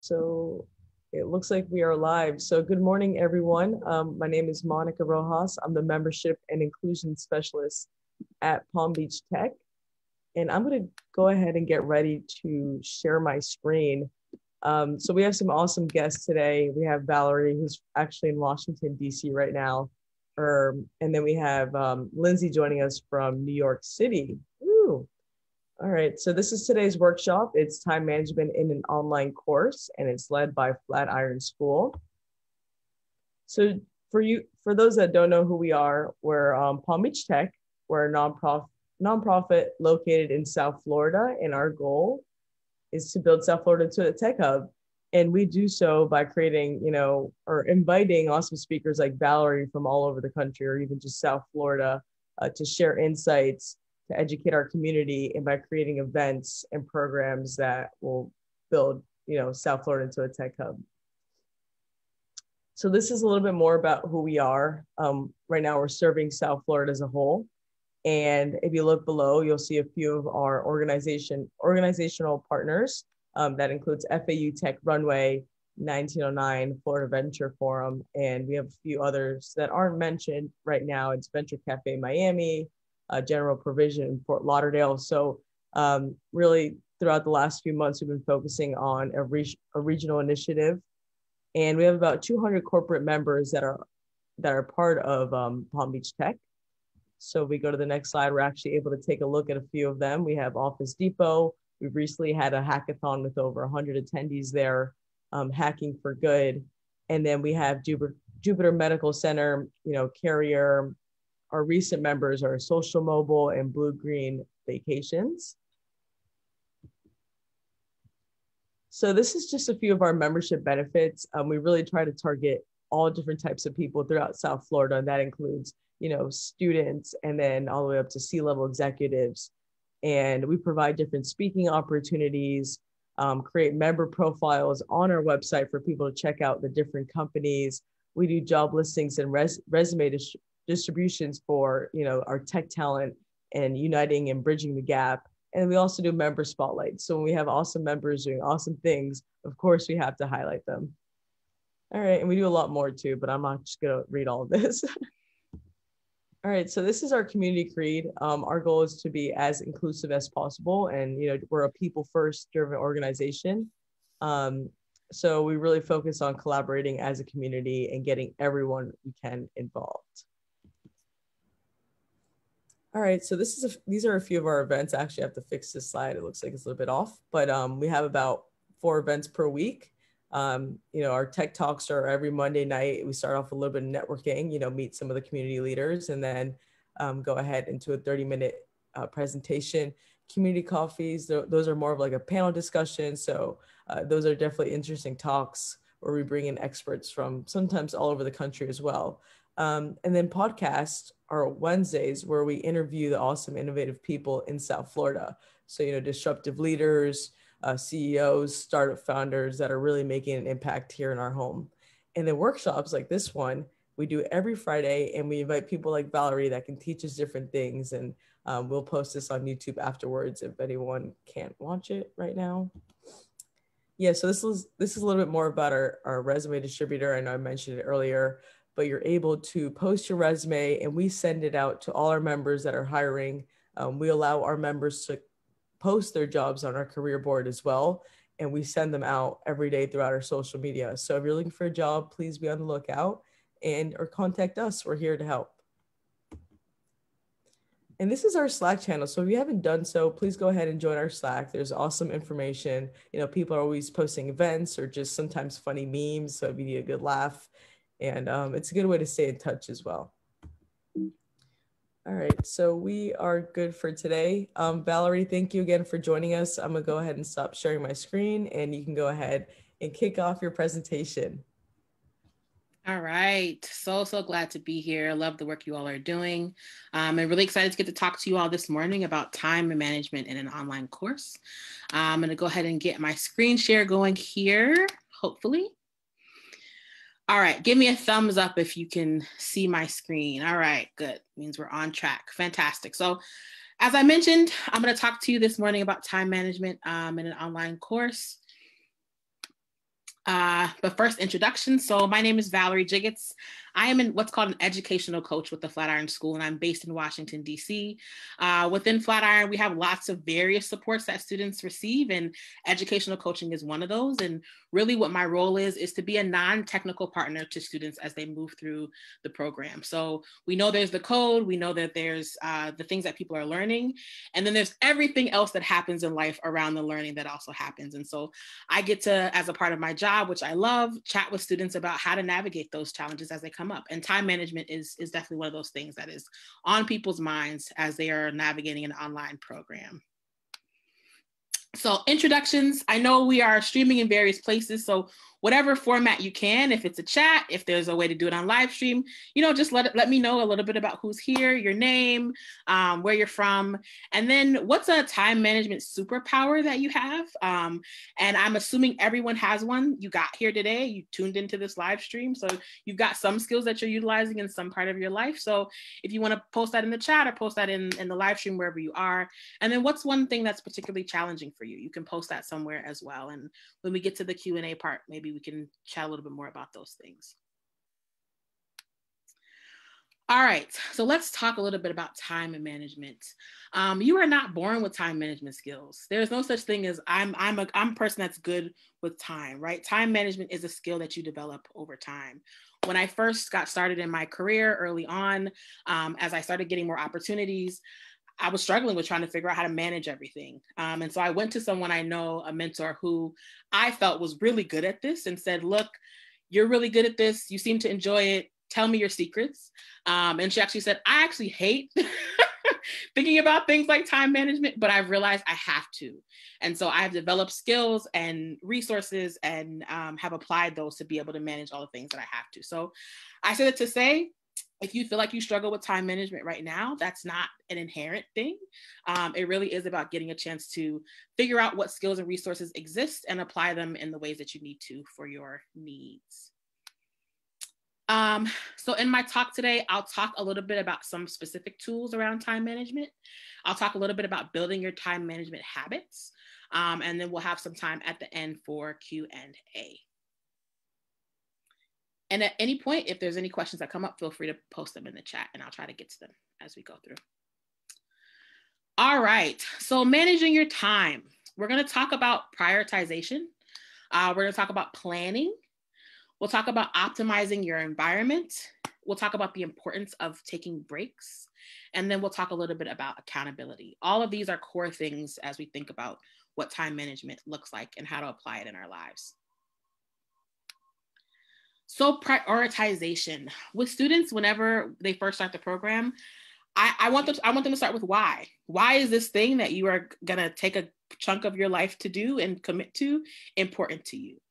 So it looks like we are live. So good morning, everyone. My name is Monica Rojas. I'm the Membership and Inclusion Specialist at Palm Beach Tech. And I'm going to go ahead and get ready to share my screen. So we have some awesome guests today. We have Valerie, who's actually in Washington, D.C. right now. And then we have Lindsay joining us from New York City. Woo. All right, so this is today's workshop. It's time management in an online course, and it's led by Flatiron School. So for those that don't know who we are, we're Palm Beach Tech. We're a nonprofit located in South Florida, and our goal is to build South Florida into a tech hub. And we do so by creating, or inviting awesome speakers like Valerie from all over the country, or even just South Florida, to share insights, to educate our community, and by creating events and programs that will build, South Florida into a tech hub. So this is a little bit more about who we are. Right now, we're serving South Florida as a whole. And if you look below, you'll see a few of our organizational partners. That includes FAU Tech Runway, 1909, Florida Venture Forum, and we have a few others that aren't mentioned right now. It's Venture Cafe Miami, General Provision in Fort Lauderdale. So really throughout the last few months, we've been focusing on a regional initiative. And we have about 200 corporate members that are part of Palm Beach Tech. So if we go to the next slide, we're actually able to take a look at a few of them. We have Office Depot. We've recently had a hackathon with over 100 attendees there, Hacking for Good. And then we have Jupiter Medical Center, Carrier. Our recent members are Social Mobile and Blue Green Vacations. So this is just a few of our membership benefits. We really try to target all different types of people throughout South Florida, and that includes, students, and then all the way up to C-level executives. And we provide different speaking opportunities, create member profiles on our website for people to check out the different companies. We do job listings and resume distributions for, our tech talent and uniting and bridging the gap. And we also do member spotlights. So when we have awesome members doing awesome things, of course, we have to highlight them. All right, and we do a lot more too, but I'm not just gonna read all of this. All right, so this is our community creed. Our goal is to be as inclusive as possible. And, we're a people first driven organization. So we really focus on collaborating as a community and getting everyone we can involved. All right, so these are a few of our events. I actually have to fix this slide. It looks like it's a little bit off, but we have about 4 events per week. Our tech talks are every Monday night. We start off with a little bit of networking, meet some of the community leaders, and then go ahead into a 30-minute presentation. Community coffees, those are more of like a panel discussion. So those are definitely interesting talks where we bring in experts from sometimes all over the country as well. And then podcasts are Wednesdays where we interview the awesome, innovative people in South Florida. So, disruptive leaders, CEOs, startup founders that are really making an impact here in our home. And then workshops like this one, we do every Friday, and we invite people like Valerie that can teach us different things. And we'll post this on YouTube afterwards if anyone can't watch it right now. Yeah, so this is a little bit more about our resume distributor. I know I mentioned it earlier, but you're able to post your resume and we send it out to all our members that are hiring. We allow our members to post their jobs on our career board as well. And we send them out every day throughout our social media. So if you're looking for a job, please be on the lookout or contact us. We're here to help. And this is our Slack channel. So if you haven't done so, please go ahead and join our Slack. There's awesome information. People are always posting events or just sometimes funny memes. So if you need a good laugh, and it's a good way to stay in touch as well. All right, so we are good for today. Valerie, thank you again for joining us. I'm gonna go ahead and stop sharing my screen and you can go ahead and kick off your presentation. All right, so glad to be here. Love the work you all are doing. I'm really excited to get to talk to you all this morning about time management in an online course. I'm gonna go ahead and get my screen share going here, hopefully. All right, give me a thumbs up if you can see my screen. All right, good, means we're on track, fantastic. So as I mentioned, I'm gonna talk to you this morning about time management in an online course. But first, introduction. So my name is Valerie Jiggets. I am what's called an educational coach with the Flatiron School, and I'm based in Washington, D.C. Within Flatiron, we have lots of various supports that students receive, and educational coaching is one of those. And really what my role is to be a non-technical partner to students as they move through the program. So we know there's the code, we know that there's the things that people are learning, and then there's everything else that happens in life around the learning that also happens. And so I get to, as a part of my job, which I love, chat with students about how to navigate those challenges as they come up. And time management is definitely one of those things that is on people's minds as they are navigating an online program. So introductions, I know we are streaming in various places, so whatever format you can, if it's a chat, if there's a way to do it on live stream, just let me know a little bit about who's here, your name, where you're from, and then what's a time management superpower that you have. And I'm assuming everyone has one. You got here today, you tuned into this live stream, so you've got some skills that you're utilizing in some part of your life. So if you want to post that in the chat or post that in the live stream, wherever you are. And then what's one thing that's particularly challenging for you? You can post that somewhere as well. And when we get to the Q&A part, maybe we can chat a little bit more about those things. All right, so let's talk a little bit about time and management. You are not born with time management skills. There's no such thing as I'm a person that's good with time, right? Time management is a skill that you develop over time. When I first got started in my career early on, as I started getting more opportunities, I was struggling with trying to figure out how to manage everything. And so I went to someone I know, a mentor who I felt was really good at this, and said, look, you're really good at this. You seem to enjoy it. Tell me your secrets. And she actually said, I actually hate thinking about things like time management, but I've realized I have to. And so I've developed skills and resources and have applied those to be able to manage all the things that I have to. So I said it to say, if you feel like you struggle with time management right now, that's not an inherent thing. It really is about getting a chance to figure out what skills and resources exist and apply them in the ways that you need to for your needs. So in my talk today, I'll talk a little bit about some specific tools around time management. I'll talk a little bit about building your time management habits. And then we'll have some time at the end for Q&A. And at any point, if there's any questions that come up, feel free to post them in the chat and I'll try to get to them as we go through. All right, so managing your time. We're gonna talk about prioritization. We're gonna talk about planning. We'll talk about optimizing your environment. We'll talk about the importance of taking breaks. And then we'll talk a little bit about accountability. All of these are core things as we think about what time management looks like and how to apply it in our lives. So prioritization. With students, whenever they first start the program, I want them to start with why. Why is this thing that you are gonna take a chunk of your life to do and commit to important to you?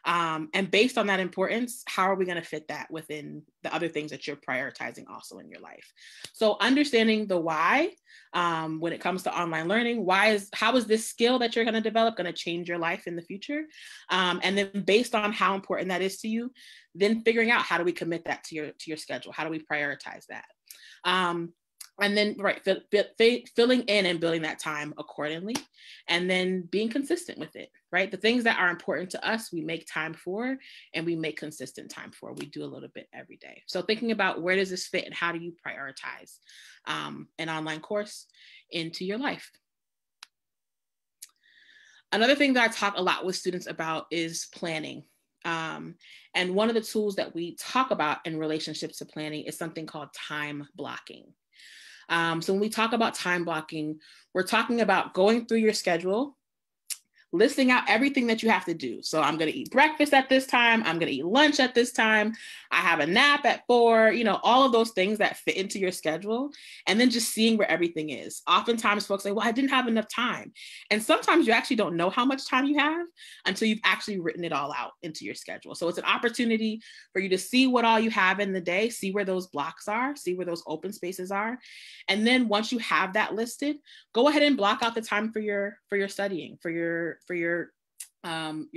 And based on that importance, how are we going to fit that within the other things that you're prioritizing also in your life? So understanding the why when it comes to online learning, how is this skill that you're going to develop going to change your life in the future? And then based on how important that is to you, then figuring out how do we commit that to your schedule? How do we prioritize that? And then, right, filling in and building that time accordingly, and then being consistent with it, right? The things that are important to us, we make time for, and we make consistent time for. We do a little bit every day. So thinking about where does this fit and how do you prioritize an online course into your life? Another thing that I talk a lot with students about is planning. And one of the tools that we talk about in relationships to planning is something called time blocking. So when we talk about time blocking, we're talking about going through your schedule, listing out everything that you have to do. So I'm going to eat breakfast at this time. I'm going to eat lunch at this time. I have a nap at 4, all of those things that fit into your schedule. And then just seeing where everything is. Oftentimes folks say, well, I didn't have enough time. And sometimes you actually don't know how much time you have until you've actually written it all out into your schedule. So it's an opportunity for you to see what all you have in the day, see where those blocks are, see where those open spaces are. And then once you have that listed, go ahead and block out the time for your studying, for your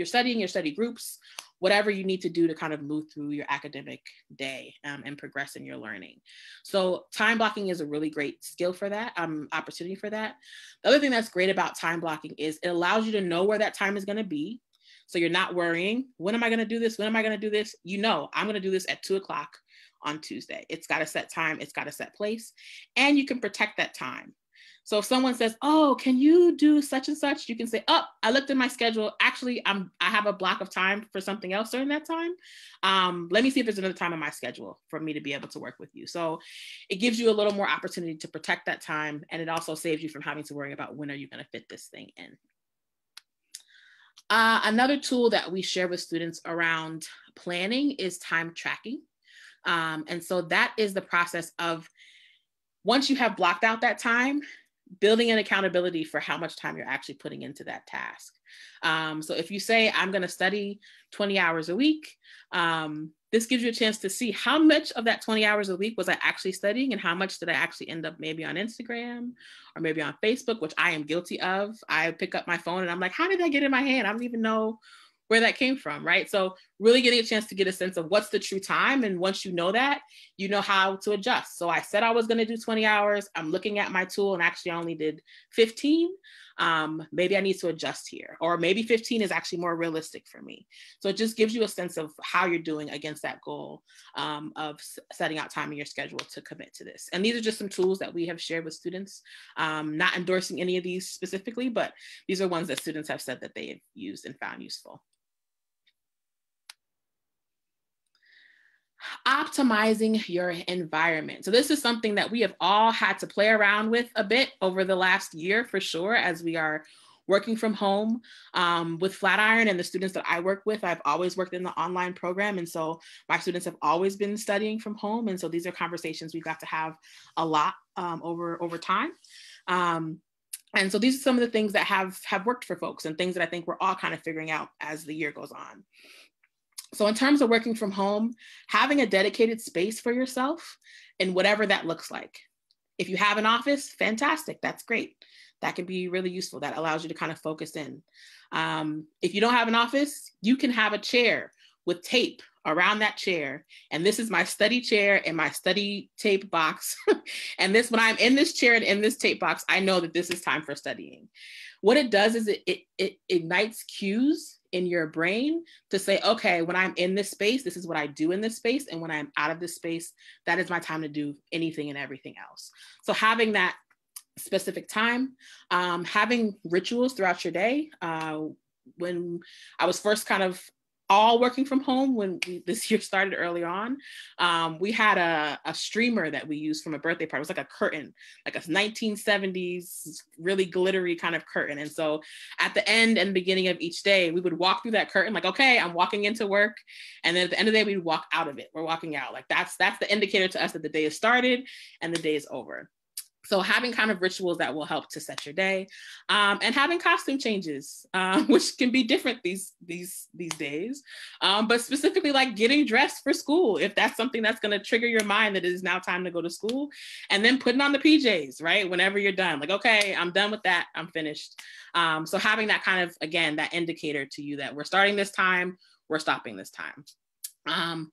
studying, your study groups, whatever you need to do to kind of move through your academic day and progress in your learning. So time blocking is a really great skill for that, opportunity for that. The other thing that's great about time blocking is it allows you to know where that time is going to be. So you're not worrying, when am I going to do this? When am I going to do this? You know, I'm going to do this at 2:00 on Tuesday. It's got a set time. It's got a set place, and you can protect that time. So if someone says, oh, can you do such and such? You can say, oh, I looked at my schedule. Actually, I have a block of time for something else during that time. Let me see if there's another time on my schedule for me to be able to work with you. So it gives you a little more opportunity to protect that time. And it also saves you from having to worry about when are you going to fit this thing in. Another tool that we share with students around planning is time tracking. And so that is the process of, once you have blocked out that time, building an accountability for how much time you're actually putting into that task. So if you say, I'm going to study 20 hours a week, this gives you a chance to see how much of that 20 hours a week was I actually studying, and how much did I actually end up maybe on Instagram or maybe on Facebook, which I am guilty of. I pick up my phone and I'm like, how did that get in my hand? I don't even know where that came from, right? So really getting a chance to get a sense of what's the true time. And once you know that, you know how to adjust. So I said I was going to do 20 hours. I'm looking at my tool and actually I only did 15. Maybe I need to adjust here, or maybe 15 is actually more realistic for me. So it just gives you a sense of how you're doing against that goal of setting out time in your schedule to commit to this. And these are just some tools that we have shared with students, not endorsing any of these specifically, but these are ones that students have said that they have used and found useful. Optimizing your environment. So this is something that we have all had to play around with a bit over the last year, for sure, as we are working from home. With Flatiron and the students that I work with, I've always worked in the online program. And so my students have always been studying from home. And so these are conversations we've got to have a lot over time. And so these are some of the things that have worked for folks, and things that I think we're all kind of figuring out as the year goes on. So in terms of working from home, having a dedicated space for yourself, and whatever that looks like. If you have an office, fantastic, that's great. That can be really useful. That allows you to kind of focus in. If you don't have an office, you can have a chair with tape around that chair. And this is my study chair and my study tape box. And this, when I'm in this chair and in this tape box, I know that this is time for studying. What it does is it ignites cues in your brain to say, okay, when I'm in this space, this is what I do in this space. And when I'm out of this space, that is my time to do anything and everything else. So having that specific time, having rituals throughout your day. When I was first kind of all working from home, when this year started earlier on, we had a streamer that we used from a birthday party. It was like a curtain, like a 1970s, really glittery kind of curtain. And so at the end and beginning of each day, we would walk through that curtain like, okay, I'm walking into work. And then at the end of the day, we'd walk out of it. We're walking out. Like that's the indicator to us that the day is started and the day is over. So having kind of rituals that will help to set your day, and having costume changes, which can be different these days, but specifically like getting dressed for school, if that's something that's going to trigger your mind that it is now time to go to school, and then putting on the PJs, right? Whenever you're done, like, okay, I'm done with that, I'm finished. So having that kind of, again, that indicator to you that we're starting this time, we're stopping this time.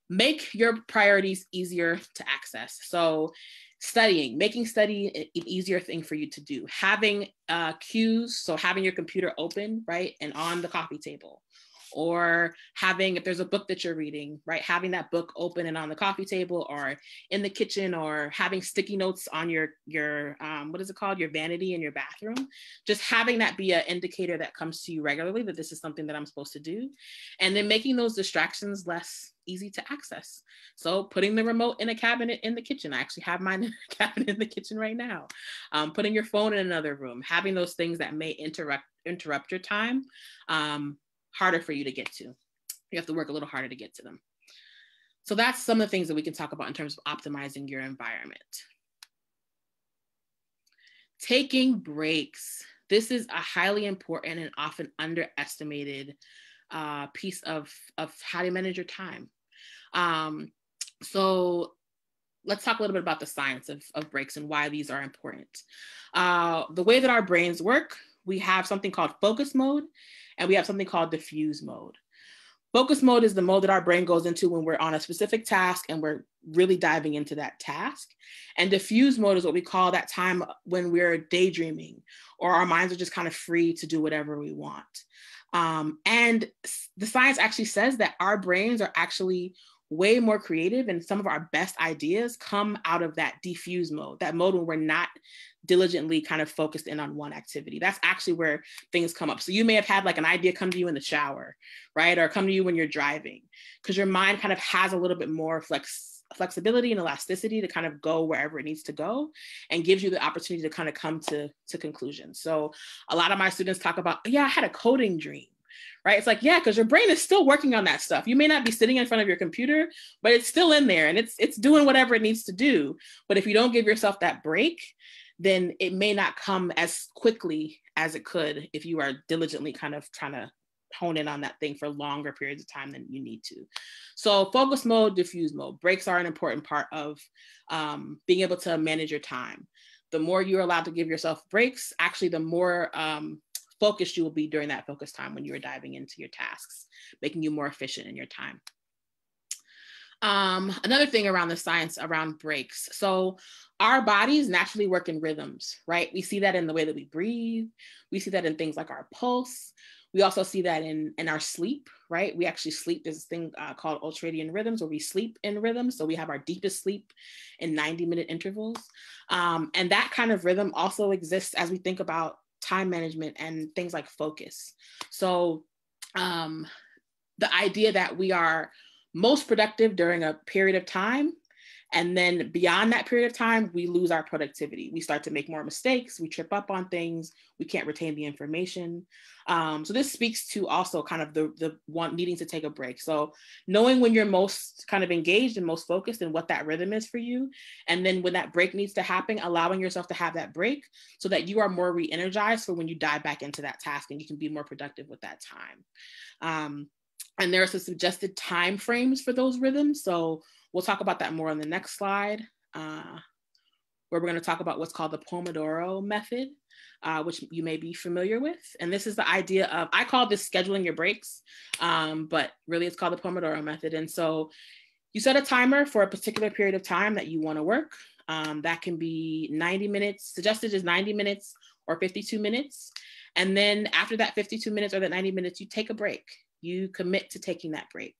Make your priorities easier to access. So studying, making study an easier thing for you to do. Having cues, so having your computer open, right, and on the coffee table. Or having, if there's a book that you're reading, right, having that book open and on the coffee table or in the kitchen, or having sticky notes on your what is it called, your vanity in your bathroom. Just having that be an indicator that comes to you regularly that this is something that I'm supposed to do. And then making those distractions less easy to access. So putting the remote in a cabinet in the kitchen. I actually have mine in a cabinet in the kitchen right now. Putting your phone in another room, having those things that may interrupt your time, harder for you to get to. You have to work a little harder to get to them. So that's some of the things that we can talk about in terms of optimizing your environment. Taking breaks. This is a highly important and often underestimated piece of how to manage your time. So let's talk a little bit about the science of breaks and why these are important. The way that our brains work, we have something called focus mode, and we have something called diffuse mode. Focus mode is the mode that our brain goes into when we're on a specific task and we're really diving into that task. And diffuse mode is what we call that time when we're daydreaming or our minds are just kind of free to do whatever we want. And the science actually says that our brains are actually way more creative, and some of our best ideas come out of that diffuse mode, that mode when we're not diligently kind of focused in on one activity. That's actually where things come up. So you may have had like an idea come to you in the shower, right? Or come to you when you're driving, because your mind kind of has a little bit more flexibility and elasticity to kind of go wherever it needs to go, and gives you the opportunity to kind of come to conclusions. So a lot of my students talk about, yeah, I had a coding dream, right? It's like, yeah, because your brain is still working on that stuff. You may not be sitting in front of your computer, but it's still in there and it's doing whatever it needs to do. But if you don't give yourself that break, then it may not come as quickly as it could if you are diligently kind of trying to hone in on that thing for longer periods of time than you need to. So focus mode, diffuse mode, breaks are an important part of being able to manage your time. The more you're allowed to give yourself breaks, actually the more focused you will be during that focus time when you're diving into your tasks, making you more efficient in your time. Another thing around the science around breaks. So our bodies naturally work in rhythms, right? We see that in the way that we breathe. We see that in things like our pulse. We also see that in our sleep, right? We actually sleep. There's this thing called ultradian rhythms, where we sleep in rhythms. So we have our deepest sleep in 90-minute intervals. And that kind of rhythm also exists as we think about time management and things like focus. So the idea that we are most productive during a period of time, and then beyond that period of time, we lose our productivity. We start to make more mistakes. We trip up on things. We can't retain the information. So this speaks to also kind of the one needing to take a break. So knowing when you're most kind of engaged and most focused and what that rhythm is for you. And then when that break needs to happen, allowing yourself to have that break so that you are more re-energized for when you dive back into that task and you can be more productive with that time. And there are some suggested time frames for those rhythms. So we'll talk about that more on the next slide, where we're going to talk about what's called the Pomodoro method, which you may be familiar with. And this is the idea of, I call this scheduling your breaks, but really it's called the Pomodoro method. And so you set a timer for a particular period of time that you want to work. That can be 90 minutes, suggested is 90 minutes or 52 minutes. And then after that 52 minutes or that 90 minutes, you take a break. You commit to taking that break.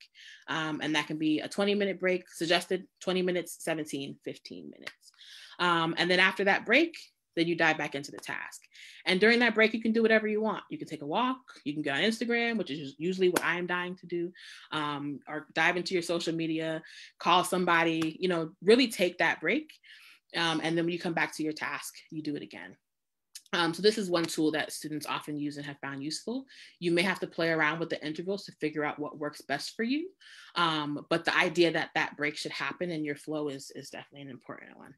And that can be a 20-minute break, suggested 20 minutes, 17, 15 minutes. And then after that break, then you dive back into the task. And during that break, you can do whatever you want. You can take a walk, you can get on Instagram, which is usually what I am dying to do, or dive into your social media, call somebody, really take that break. And then when you come back to your task, you do it again. So this is one tool that students often use and have found useful. You may have to play around with the intervals to figure out what works best for you. But the idea that that break should happen in your flow is definitely an important one.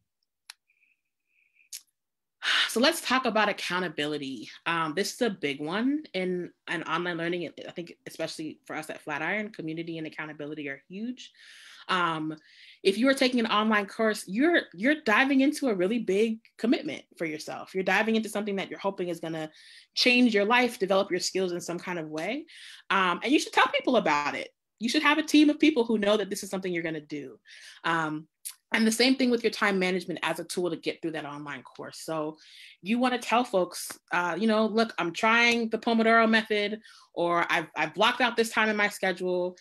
So let's talk about accountability. This is a big one in online learning. I think especially for us at Flatiron, community and accountability are huge. If you are taking an online course, you're diving into a really big commitment for yourself. You're diving into something that you're hoping is going to change your life, develop your skills in some kind of way. And you should tell people about it. You should have a team of people who know that this is something you're going to do. And the same thing with your time management as a tool to get through that online course. So you want to tell folks, look, I'm trying the Pomodoro method, or I've blocked out this time in my schedule.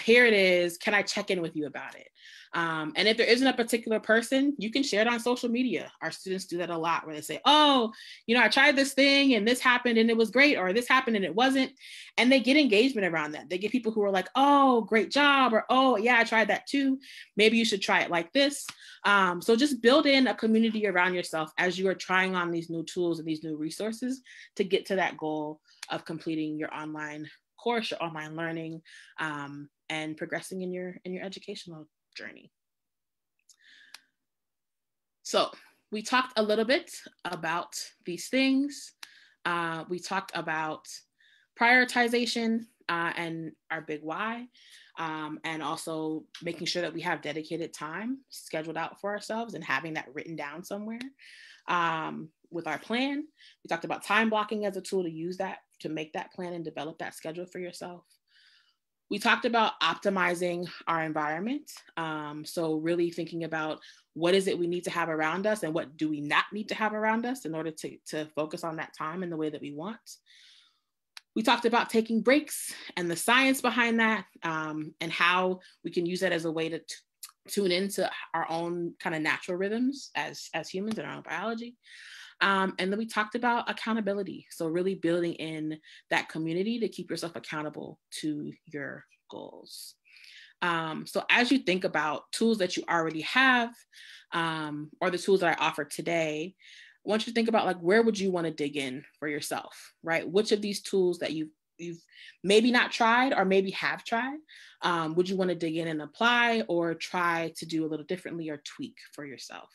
Here it is. Can I check in with you about it? And if there isn't a particular person, you can share it on social media. Our students do that a lot, where they say, oh, I tried this thing and this happened and it was great, or this happened and it wasn't. And they get engagement around that. They get people who are like, oh, great job, or, oh, yeah, I tried that too. Maybe you should try it like this. So just build in a community around yourself as you are trying on these new tools and these new resources to get to that goal of completing your online course, your online learning, and progressing in your educational journey. So we talked a little bit about these things. We talked about prioritization and our big why, and also making sure that we have dedicated time scheduled out for ourselves and having that written down somewhere with our plan. We talked about time blocking as a tool to use that to make that plan and develop that schedule for yourself. We talked about optimizing our environment. So really thinking about what is it we need to have around us and what do we not need to have around us in order to focus on that time in the way that we want. We talked about taking breaks and the science behind that, and how we can use that as a way to tune into our own kind of natural rhythms as humans and our own biology. And then we talked about accountability. So really building in that community to keep yourself accountable to your goals. So as you think about tools that you already have, or the tools that I offer today, I want you to think about, like, where would you want to dig in for yourself, right? Which of these tools that you've maybe not tried or maybe have tried, would you want to dig in and apply, or try to do a little differently or tweak for yourself?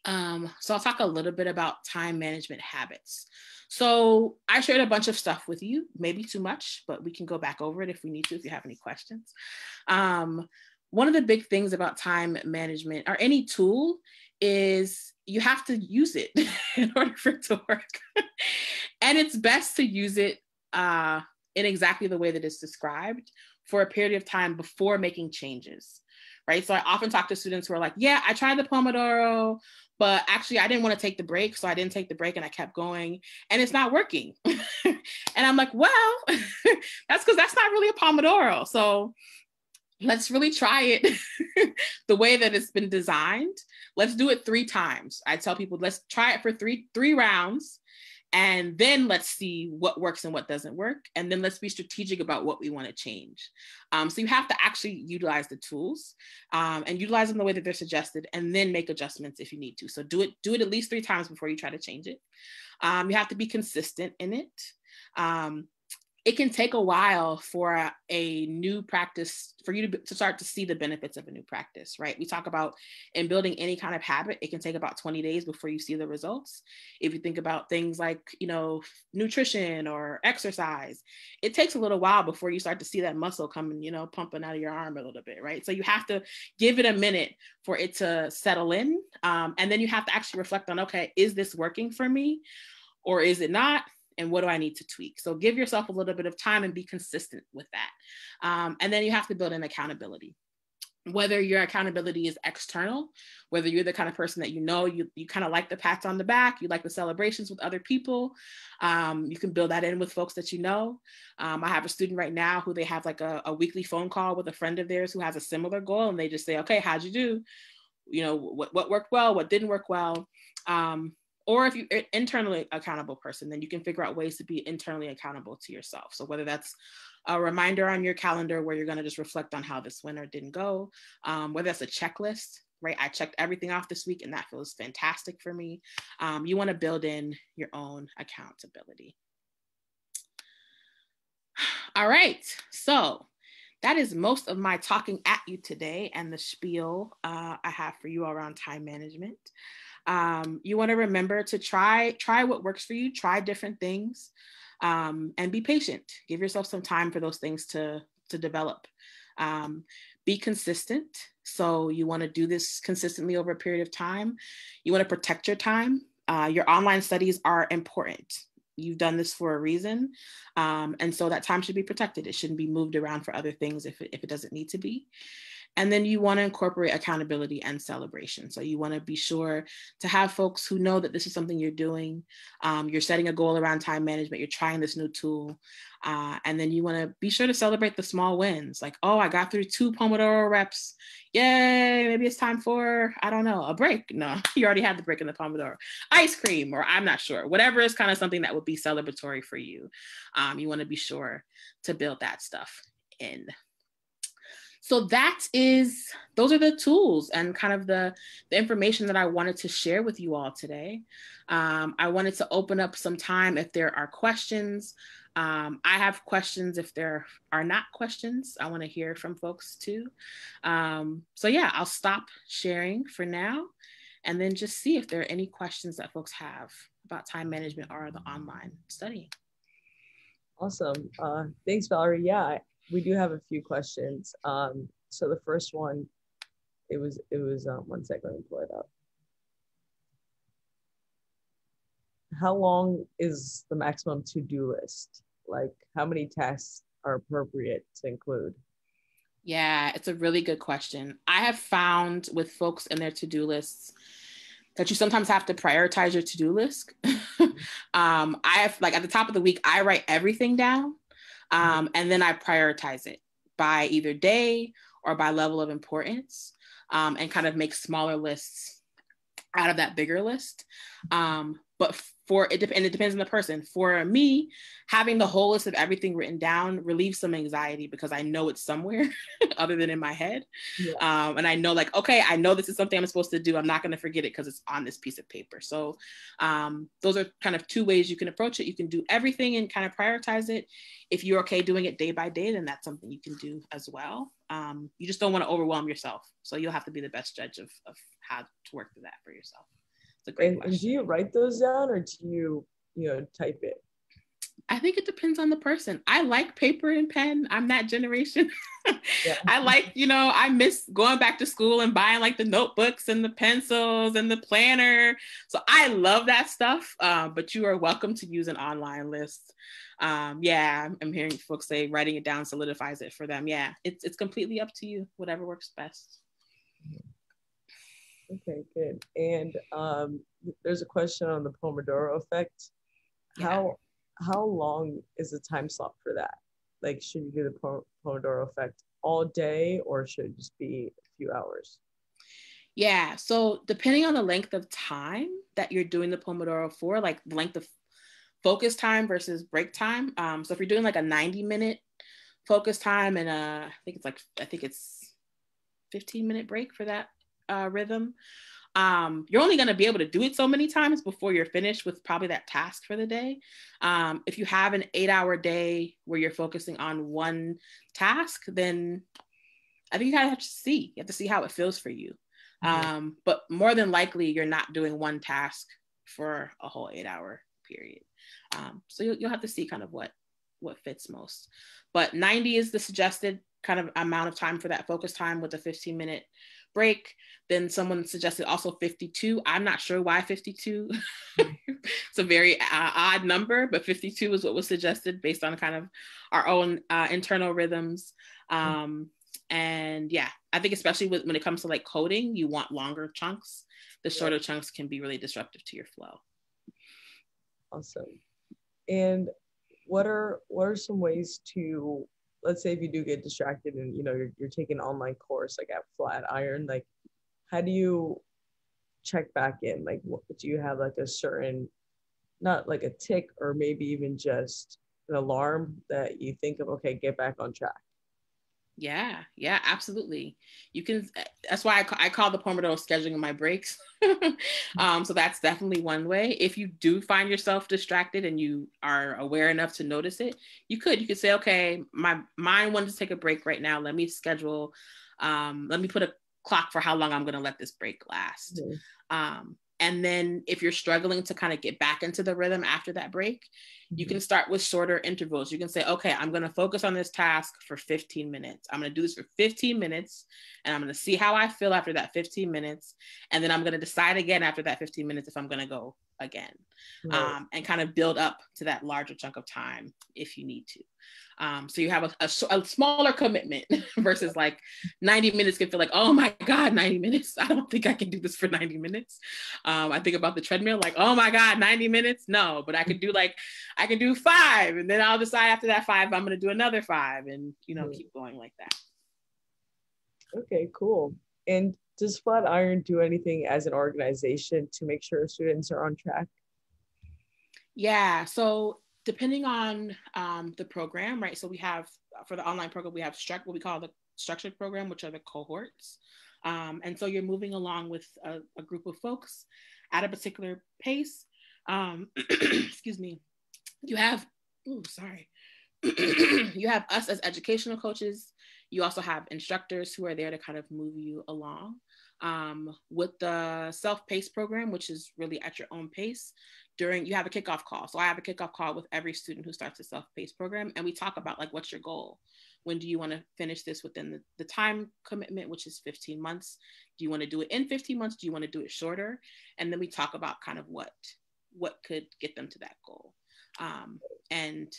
So I'll talk a little bit about time management habits. So I shared a bunch of stuff with you, maybe too much, but we can go back over it if we need to, if you have any questions. One of the big things about time management, or any tool, is you have to use it in order for it to work. And it's best to use it in exactly the way that it's described for a period of time before making changes, right? So I often talk to students who are like, yeah, I tried the Pomodoro, but actually I didn't want to take the break. So I didn't take the break and I kept going and it's not working. And I'm like, well, that's because that's not really a Pomodoro. So let's really try it the way that it's been designed. Let's do it 3 times. I tell people, let's try it for three rounds. And then let's see what works and what doesn't work. And then let's be strategic about what we want to change. So you have to actually utilize the tools, and utilize them the way that they're suggested, and then make adjustments if you need to. So do it at least 3 times before you try to change it. You have to be consistent in it. It can take a while for a new practice, for you to start to see the benefits of a new practice, right? We talk about, in building any kind of habit, it can take about 20 days before you see the results. If you think about things like, nutrition or exercise, it takes a little while before you start to see that muscle coming, pumping out of your arm a little bit, right? So you have to give it a minute for it to settle in. And then you have to actually reflect on, okay, is this working for me or is it not? And what do I need to tweak? So give yourself a little bit of time and be consistent with that. And then you have to build in accountability. Whether your accountability is external, whether you're the kind of person that you kind of like the pats on the back, you like the celebrations with other people, you can build that in with folks that you know. I have a student right now who they have like a weekly phone call with a friend of theirs who has a similar goal, and they just say, okay, how'd you do? What worked well, what didn't work well. Or if you're an internally accountable person, then you can figure out ways to be internally accountable to yourself. So whether that's a reminder on your calendar where you're going to just reflect on how this went or didn't go, whether that's a checklist, right? I checked everything off this week and that feels fantastic for me. You want to build in your own accountability. All right. So that is most of my talking at you today and the spiel I have for you around time management. You want to remember to try what works for you, try different things, and be patient. Give yourself some time for those things to develop. Be consistent. So you want to do this consistently over a period of time. You want to protect your time. Your online studies are important. You've done this for a reason. And so that time should be protected. It shouldn't be moved around for other things if it doesn't need to be. And then you want to incorporate accountability and celebration. So you want to be sure to have folks who know that this is something you're doing. You're setting a goal around time management. You're trying this new tool. And then you want to be sure to celebrate the small wins. Like, oh, I got through 2 Pomodoro reps. Yay, maybe it's time for, I don't know, a break. No, you already had the break in the Pomodoro. Ice cream, or I'm not sure. Whatever is kind of something that would be celebratory for you. You want to be sure to build that stuff in. So those are the tools and kind of the information that I wanted to share with you all today. I wanted to open up some time if there are questions. I have questions if there are not questions. I want to hear from folks too. So yeah, I'll stop sharing for now and then just see if there are any questions that folks have about time management or the online studying. Awesome. Thanks, Valerie. Yeah, we do have a few questions. So the first one, it was 1 second, let me pull it up. How long is the maximum to-do list? Like, how many tasks are appropriate to include? Yeah, it's a really good question. I have found with folks in their to-do lists, that you sometimes have to prioritize your to-do list. I have, like, at the top of the week, I write everything down, and then I prioritize it by either day or by level of importance, and kind of make smaller lists out of that bigger list. But and it depends on the person. For me, having the whole list of everything written down relieves some anxiety because I know it's somewhere other than in my head. Yeah. And I know, like, okay, I know this is something I'm supposed to do. I'm not going to forget it because it's on this piece of paper. So those are kind of two ways you can approach it. You can do everything and kind of prioritize it. If you're okay doing it day by day, then that's something you can do as well. You just don't want to overwhelm yourself. So you'll have to be the best judge of how to work through that for yourself. It's a great question. And do you write those down, or do you type it? I think it depends on the person. I like paper and pen. I'm that generation. Yeah. I like, I miss going back to school and buying like the notebooks and the pencils and the planner. So I love that stuff. But you are welcome to use an online list. Yeah, I'm hearing folks say writing it down solidifies it for them. Yeah, it's completely up to you, whatever works best. Okay, good. And there's a question on the Pomodoro effect. Yeah. How long is the time slot for that? Like, should you do the Pomodoro effect all day, or should it just be a few hours? Yeah, so depending on the length of time that you're doing the Pomodoro for, like the length of focus time versus break time. So if you're doing like a 90-minute focus time and I think it's 15-minute break for that rhythm, you're only going to be able to do it so many times before you're finished with probably that task for the day. If you have an 8-hour day where you're focusing on one task, then I think you have to see. You have to see how it feels for you. Mm-hmm. But more than likely, you're not doing one task for a whole 8-hour period. So you'll have to see kind of what fits most. But 90 is the suggested kind of amount of time for that focus time with a 15-minute break. Then someone suggested also 52. I'm not sure why 52. It's a very odd number, but 52 is what was suggested based on kind of our own internal rhythms. And yeah, I think especially when it comes to like coding, you want longer chunks. The shorter chunks can be really disruptive to your flow. Awesome. And what are some ways to, let's say if you do get distracted and you're taking an online course like at Flatiron, like how do you check back in? Like, what do you have, like a certain, not like a tick or maybe even just an alarm that you think of, okay, get back on track? Yeah, absolutely. You can, that's why I call the Pomodoro scheduling my breaks. So that's definitely one way. If you do find yourself distracted and you are aware enough to notice it, you could say, okay, my mind wants to take a break right now. Let me schedule, let me put a clock for how long I'm going to let this break last. Mm-hmm. And then if you're struggling to kind of get back into the rhythm after that break, you can start with shorter intervals. You can say, okay, I'm going to focus on this task for 15 minutes. I'm going to do this for 15 minutes and I'm going to see how I feel after that 15 minutes. And then I'm going to decide again after that 15 minutes if I'm going to go again. Right. And kind of build up to that larger chunk of time if you need to. So you have a smaller commitment versus like 90 minutes can feel like, oh my God, 90 minutes. I don't think I can do this for 90 minutes. I think about the treadmill, like, oh my God, 90 minutes. No, but I can do 5 and then I'll decide after that 5, I'm going to do another 5 and, keep going like that. Okay, cool. And does Flatiron do anything as an organization to make sure students are on track? Yeah, so depending on the program, right? So we have, for the online program, we have what we call the structured program, which are the cohorts. And so you're moving along with a group of folks at a particular pace. Excuse me. You have, you have us as educational coaches. You also have instructors who are there to kind of move you along. With the self-paced program, which is really at your own pace, you have a kickoff call. So I have a kickoff call with every student who starts a self-paced program. And we talk about like, what's your goal? When do you want to finish this within the time commitment, which is 15 months? Do you want to do it in 15 months? Do you want to do it shorter? And then we talk about kind of what could get them to that goal. And,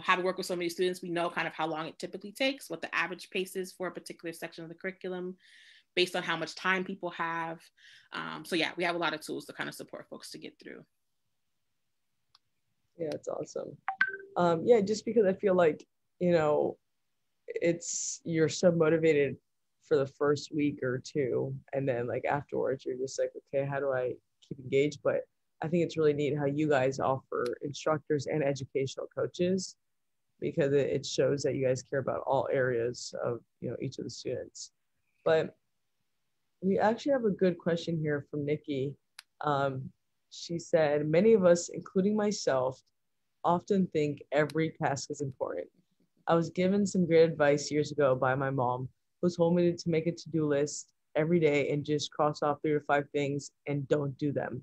having worked with so many students, we know kind of how long it typically takes, what the average pace is for a particular section of the curriculum. based on how much time people have. So yeah, we have a lot of tools to kind of support folks to get through. Yeah, it's awesome. Yeah, just because I feel like, you know, you're so motivated for the first week or two, and then like afterwards you're just like, okay, how do I keep engaged? But I think it's really neat how you guys offer instructors and educational coaches, because it shows that you guys care about all areas of, you know, each of the students. But we actually have a good question here from Nikki. She said, many of us, including myself, often think every task is important. I was given some great advice years ago by my mom, who told me to make a to-do list every day and just cross off 3 to 5 things and don't do them.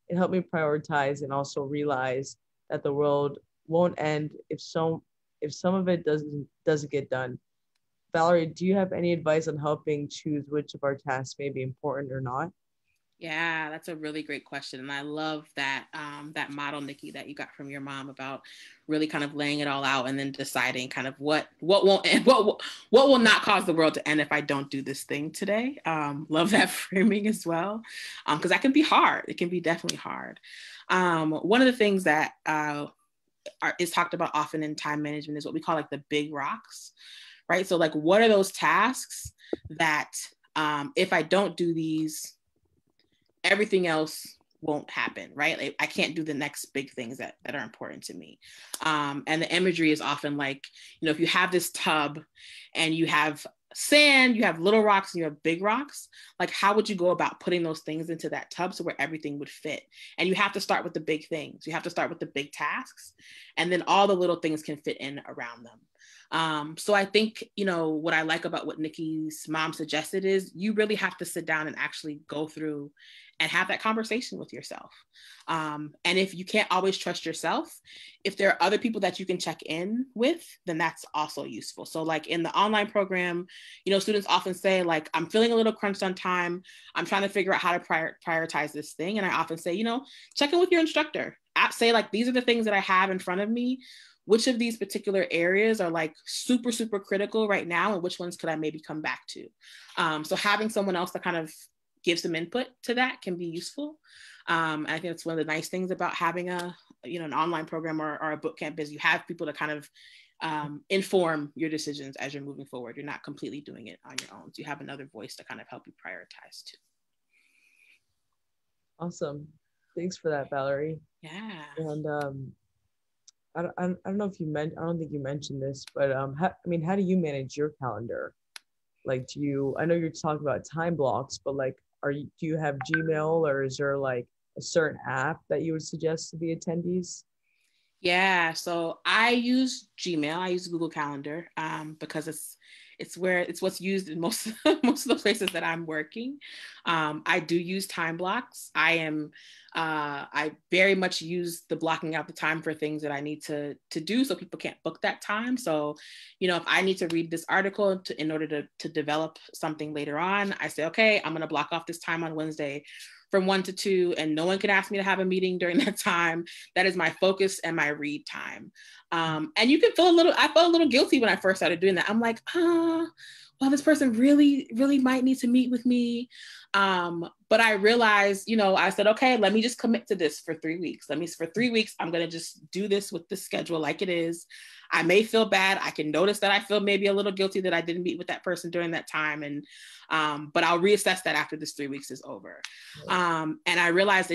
It helped me prioritize and also realize that the world won't end if some of it doesn't get done. Valerie, do you have any advice on helping choose which of our tasks may be important or not? Yeah, that's a really great question. And I love that that model, Nikki, that you got from your mom about really kind of laying it all out and then deciding kind of what won't what will not cause the world to end if I don't do this thing today. Love that framing as well, because that can be hard. It can be definitely hard. One of the things that is talked about often in time management is what we call like the big rocks, right? So like, what are those tasks that if I don't do these, everything else won't happen, right? Like, I can't do the next big things that are important to me. And the imagery is often like, you know, if you have this tub and you have sand, you have little rocks and you have big rocks, like how would you go about putting those things into that tub so where everything would fit? And you have to start with the big things. You have to start with the big tasks, and then all the little things can fit in around them. So I think, you know, what I like about what Nikki's mom suggested is you really have to sit down and actually go through and have that conversation with yourself. And if you can't always trust yourself, if there are other people that you can check in with, then that's also useful. So like in the online program, you know, students often say like, I'm feeling a little crunched on time. I'm trying to figure out how to prioritize this thing. And I often say, you know, check in with your instructor. Say like, these are the things that I have in front of me. Which of these particular areas are like super, super critical right now? And which ones could I maybe come back to? So having someone else to kind of give some input to that can be useful. I think that's one of the nice things about having an online program or a boot camp is you have people to kind of inform your decisions as you're moving forward. You're not completely doing it on your own. So you have another voice to kind of help you prioritize too. Awesome. Thanks for that, Valerie. Yeah. And I don't know if you I don't think you mentioned this, but how do you manage your calendar? Like, I know you're talking about time blocks, but like, do you have Gmail, or is there like a certain app that you would suggest to the attendees? Yeah, so I use Gmail. I use Google Calendar because it's what's used in most most of the places that I'm working. I do use time blocks. I very much use the blocking out the time for things that I need to do, so people can't book that time. So, you know, if I need to read this article in order to develop something later on, I say, okay, I'm going to block off this time on Wednesday from 1 to 2, and no one can ask me to have a meeting during that time. That is my focus and my read time. And you can I felt a little guilty when I first started doing that. I'm like, well, this person really, really might need to meet with me. But I realized, you know, I said, okay, let me just commit to this for 3 weeks. For 3 weeks, I'm going to just do this with the schedule like it is. I may feel bad. I can notice that I feel maybe a little guilty that I didn't meet with that person during that time. But I'll reassess that after this 3 weeks is over. And I realized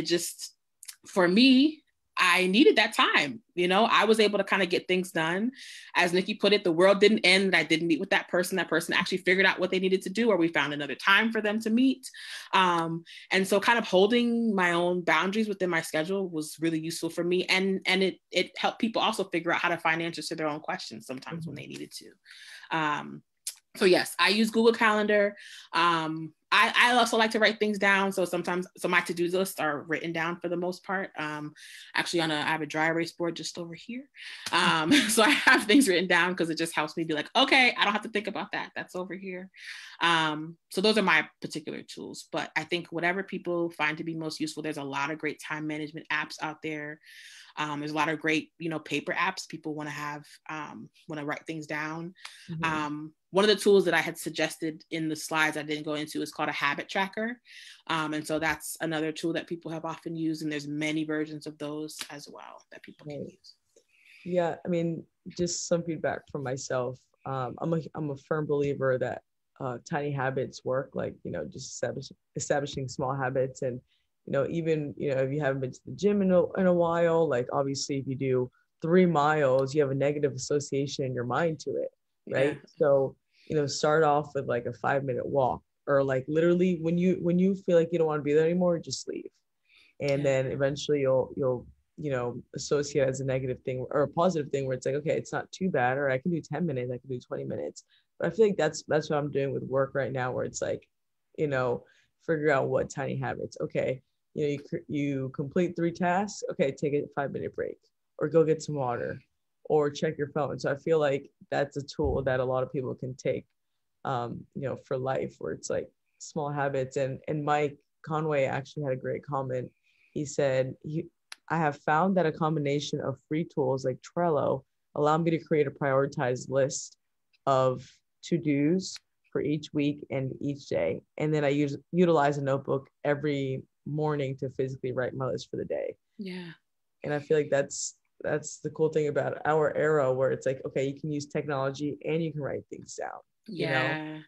for me, I needed that time. You know, I was able to kind of get things done. As Nikki put it, the world didn't end. I didn't meet with that person. That person actually figured out what they needed to do, or we found another time for them to meet. And so kind of holding my own boundaries within my schedule was really useful for me. And it helped people also figure out how to find answers to their own questions sometimes when they needed to. So yes, I use Google Calendar. I also like to write things down. So my to-do lists are written down for the most part. Actually I have a dry erase board just over here. So I have things written down because it just helps me be like, okay, I don't have to think about that. That's over here. So those are my particular tools, but I think whatever people find to be most useful, there's a lot of great time management apps out there. There's a lot of great, paper apps. People want to have, want to write things down. One of the tools that I had suggested in the slides I didn't go into is called a habit tracker. And so that's another tool that people have often used. And there's many versions of those as well that people can use. Yeah, I mean, just some feedback from myself. I'm a firm believer that tiny habits work, like, just establishing small habits. And, even, if you haven't been to the gym in a while, like, obviously if you do 3 miles, you have a negative association in your mind to it, right? Yeah. So, start off with like a 5-minute walk, or like literally when you feel like you don't want to be there anymore, just leave. And then eventually you'll associate as a negative thing or a positive thing, where it's like, okay, it's not too bad, or I can do 10 minutes, I can do 20 minutes. But I feel like that's what I'm doing with work right now, where it's like, figure out what tiny habits. Okay, you complete 3 tasks. Okay, take a 5-minute break, or go get some water, or check your phone. So I feel like that's a tool that a lot of people can take, for life, where it's like small habits. And Mike Conway actually had a great comment. He said, I have found that a combination of free tools like Trello allow me to create a prioritized list of to-dos for each week and each day. And then I utilize a notebook every morning to physically write my list for the day. Yeah. And I feel like that's the cool thing about our era, where it's like, okay, you can use technology and you can write things down. Yeah.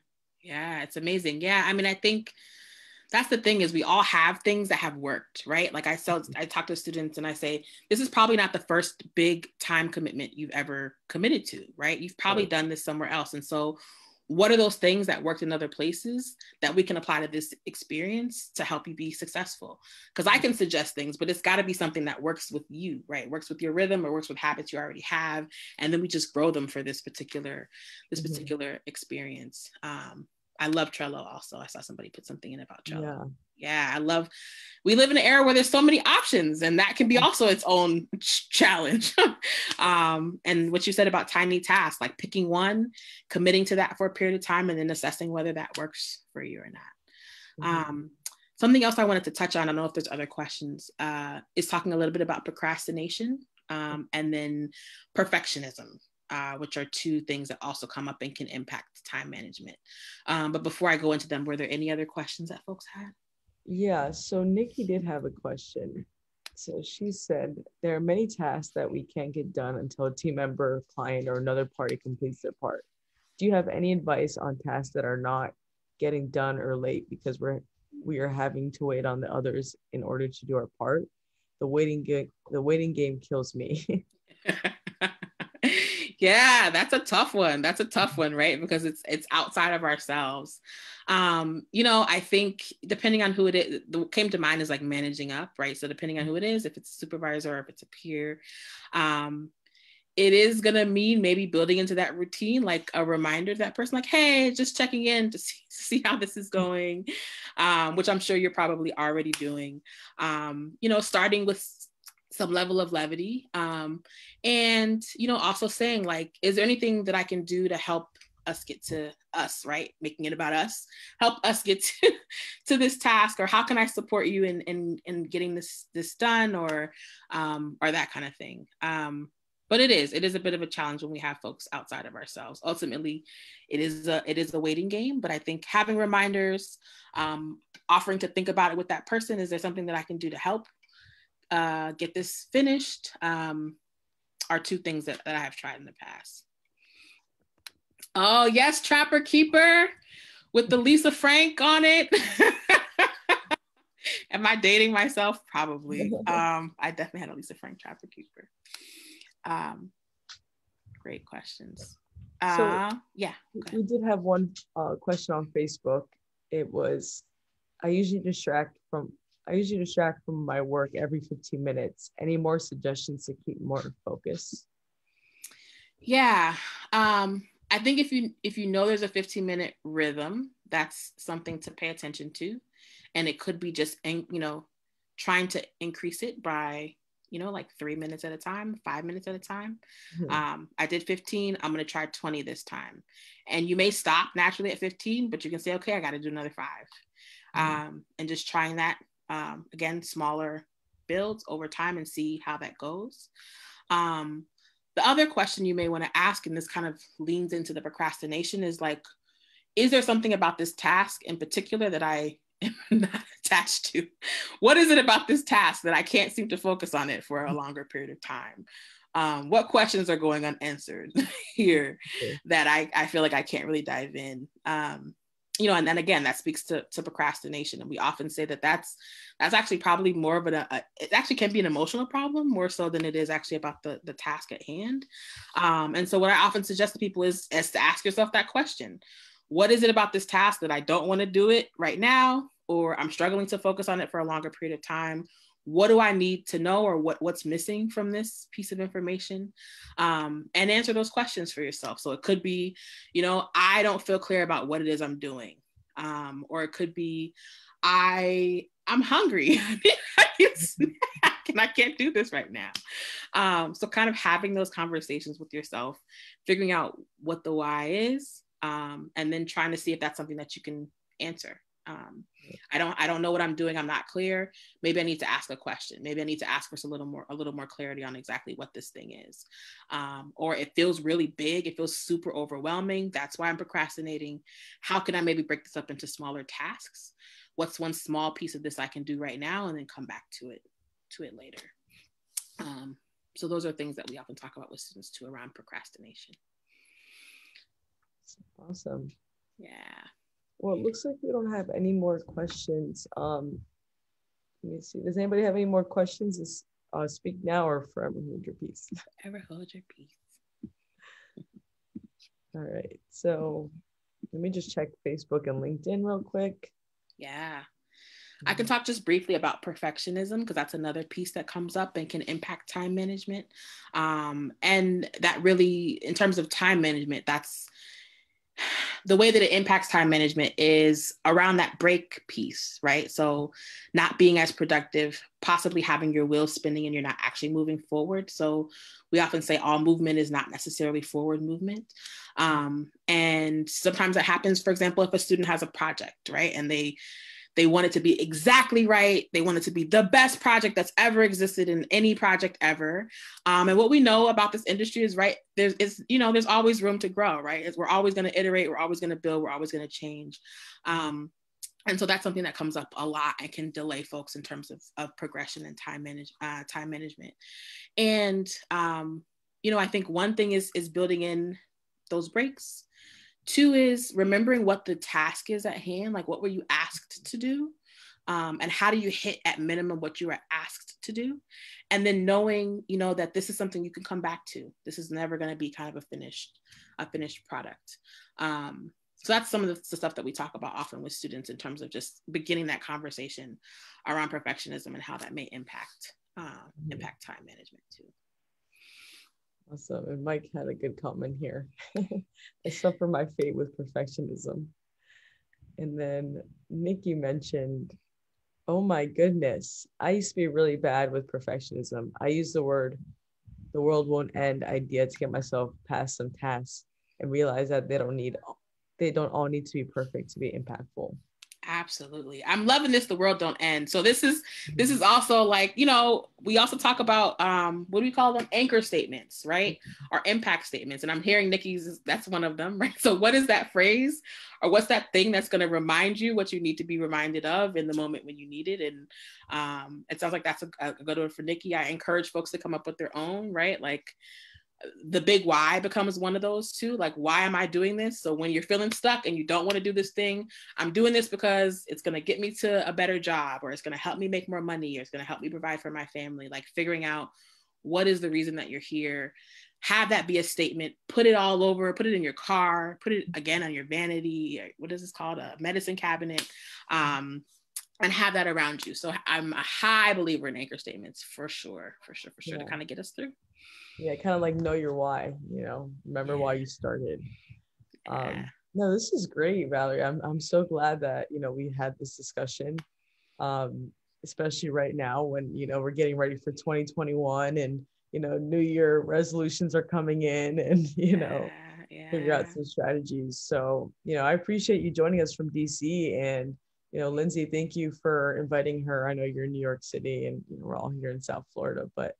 Yeah, it's amazing. Yeah. I mean, I think that's the thing, is we all have things that have worked, right? Like I talk to students and I say, this is probably not the first big time commitment you've ever committed to, right? You've probably done this somewhere else. And so what are those things that worked in other places that we can apply to this experience to help you be successful? Because I can suggest things, but it's got to be something that works with you, right? Works with your rhythm, or works with habits you already have. And then we just grow them for this particular experience. I love Trello also. I saw somebody put something in about Trello. Yeah, we live in an era where there's so many options, and that can be also its own challenge. And what you said about tiny tasks, like picking one, committing to that for a period of time, and then assessing whether that works for you or not. Something else I wanted to touch on, I don't know if there's other questions, is talking a little bit about procrastination, and then perfectionism. Which are 2 things that also come up and can impact time management. But before I go into them, were there any other questions that folks had? Yeah, so Nikki did have a question. So she said, there are many tasks that we can't get done until a team member, client, or another party completes their part. Do you have any advice on tasks that are not getting done or late because we are having to wait on the others in order to do our part? The waiting game kills me. Yeah, that's a tough one. That's a tough one, right? Because it's outside of ourselves. I think depending on who it is, what came to mind is like managing up, right? So depending on who it is, if it's a supervisor or if it's a peer, it is going to mean maybe building into that routine, like a reminder to that person, like, hey, just checking in to see how this is going, which I'm sure you're probably already doing, starting with some level of levity. And, also saying like, is there anything that I can do to help us get to us, right? Making it about us, help us get to this task, or how can I support you in getting this done, or that kind of thing. But it is a bit of a challenge when we have folks outside of ourselves. Ultimately, it is a waiting game, but I think having reminders, offering to think about it with that person, is there something that I can do to help get this finished, are 2 things that I have tried in the past. Oh yes, Trapper Keeper with the Lisa Frank on it. Am I dating myself? Probably. I definitely had a Lisa Frank Trapper Keeper. Great questions. Yeah. We did have one question on Facebook. It was, I usually distract from my work every 15 minutes. Any more suggestions to keep more focus? Yeah. I think if you know there's a 15-minute rhythm, that's something to pay attention to. And it could be just, trying to increase it by, like 3 minutes at a time, 5 minutes at a time. I did 15, I'm going to try 20 this time. And you may stop naturally at 15, but you can say, okay, I got to do another 5. And just trying that. Again, smaller builds over time and see how that goes. The other question you may want to ask, and this kind of leans into the procrastination, is like, is there something about this task in particular that I am not attached to? What is it about this task that I can't seem to focus on it for a longer period of time? What questions are going unanswered here that I feel like I can't really dive in? And then again, that speaks to procrastination. And we often say that that's actually probably more of it actually can be an emotional problem more so than it is actually about the task at hand. And so what I often suggest to people is to ask yourself that question. What is it about this task that I don't want to do it right now, or I'm struggling to focus on it for a longer period of time? What do I need to know, or what's missing from this piece of information? And answer those questions for yourself. So it could be, I don't feel clear about what it is I'm doing. Or it could be, I'm hungry. I need a snack and I can't do this right now. So kind of having those conversations with yourself, figuring out what the why is, and then trying to see if that's something that you can answer. I don't know what I'm doing. I'm not clear. Maybe I need to ask a question. Maybe I need to ask for a little more clarity on exactly what this thing is. Or it feels really big. It feels super overwhelming. That's why I'm procrastinating. How can I maybe break this up into smaller tasks? What's one small piece of this I can do right now, and then come back to it later. So those are things that we often talk about with students too around procrastination. Awesome. Yeah. Well, it looks like we don't have any more questions. Let me see. Does anybody have any more questions? Speak now or forever hold your peace. Forever hold your peace. All right. So let me just check Facebook and LinkedIn real quick. Yeah. I can talk just briefly about perfectionism, because that's another piece that comes up and can impact time management. And that really, in terms of time management, that's the way that it impacts time management is around that break piece, right? So not being as productive, possibly having your wheels spinning and you're not actually moving forward. So we often say all movement is not necessarily forward movement. And sometimes that happens, for example, if a student has a project, right? And they want it to be exactly right. They want it to be the best project that's ever existed in any project ever. And what we know about this industry is, right, there's always room to grow, right? We're always going to iterate, we're always going to build, we're always going to change. And so that's something that comes up a lot and can delay folks in terms of progression and time management. And, I think one thing is building in those breaks. 2 is remembering what the task is at hand, like what were you asked to do, and how do you hit at minimum what you were asked to do, and then knowing, that this is something you can come back to. This is never going to be kind of a finished product. So that's some of the stuff that we talk about often with students in terms of just beginning that conversation around perfectionism and how that may impact time management too. Awesome. And Mike had a good comment here. I suffer my fate with perfectionism. And then Nikki mentioned, oh my goodness, I used to be really bad with perfectionism. I use the word, the world won't end idea to get myself past some tasks and realize that they don't all need to be perfect to be impactful. Absolutely. I'm loving this. The world don't end. So this is also like, we also talk about, what do we call them? Anchor statements, right? Or impact statements. And I'm hearing Nikki's, that's one of them, right? So what is that phrase, or what's that thing that's going to remind you what you need to be reminded of in the moment when you need it? And it sounds like that's a good one for Nikki. I encourage folks to come up with their own, right? Like, the big why becomes one of those too. Like, why am I doing this? So when you're feeling stuck and you don't want to do this thing, I'm doing this because it's going to get me to a better job, or it's going to help me make more money, or it's going to help me provide for my family. Like, figuring out what is the reason that you're here, have that be a statement, put it all over, put it in your car, put it again on your vanity, what is this called? A medicine cabinet, and have that around you. So I'm a high believer in anchor statements for sure, yeah. To kind of get us through. Yeah, kind of like know your why, remember why you started. No, this is great, Valerie. I'm so glad that, we had this discussion, especially right now when, we're getting ready for 2021 and, New Year resolutions are coming in and, figure out some strategies. So, I appreciate you joining us from DC and, Lindsay, thank you for inviting her. I know you're in New York City, and we're all here in South Florida, but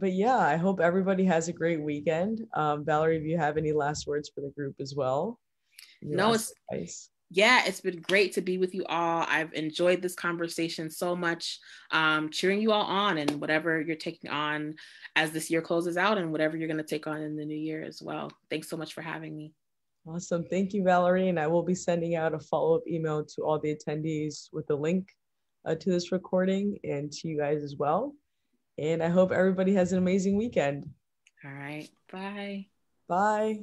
yeah, I hope everybody has a great weekend. Valerie, if you have any last words for the group as well, No, it's been great to be with you all. I've enjoyed this conversation so much, cheering you all on and whatever you're taking on as this year closes out and whatever you're going to take on in the new year as well. Thanks so much for having me. Awesome. Thank you, Valerie. And I will be sending out a follow-up email to all the attendees with a link to this recording and to you guys as well. And I hope everybody has an amazing weekend. All right. Bye. Bye.